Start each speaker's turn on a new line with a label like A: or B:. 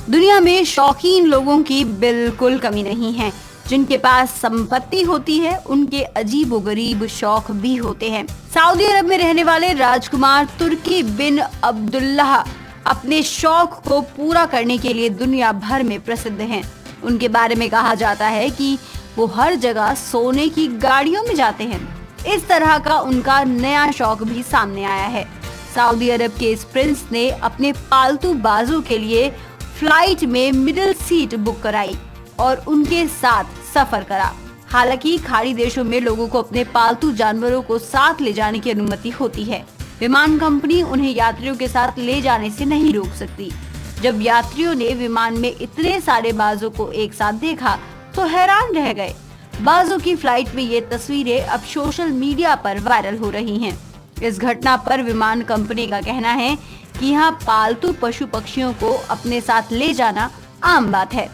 A: दुनिया में शौकीन लोगों की बिल्कुल कमी नहीं है। जिनके पास संपत्ति होती है उनके अजीबोगरीब शौक भी होते हैं। सऊदी अरब में रहने वाले राजकुमार तुर्की बिन अब्दुल्लाह अपने शौक को पूरा करने के लिए दुनिया भर में प्रसिद्ध हैं। उनके बारे में कहा जाता है कि वो हर जगह सोने की गाड़ियों में जाते हैं। इस तरह का उनका नया शौक भी सामने आया है। सऊदी अरब के इस प्रिंस ने अपने पालतू बाजों के लिए फ्लाइट में मिडिल सीट बुक कराई और उनके साथ सफर करा। हालांकि खाड़ी देशों में लोगों को अपने पालतू जानवरों को साथ ले जाने की अनुमति होती है। विमान कंपनी उन्हें यात्रियों के साथ ले जाने से नहीं रोक सकती। जब यात्रियों ने विमान में इतने सारे बाजों को एक साथ देखा तो हैरान रह गए। बाजों की फ्लाइट में ये तस्वीरें अब सोशल मीडिया पर वायरल हो रही हैं। इस घटना पर विमान कंपनी का कहना है कि यहाँ पालतू पशु पक्षियों को अपने साथ ले जाना आम बात है।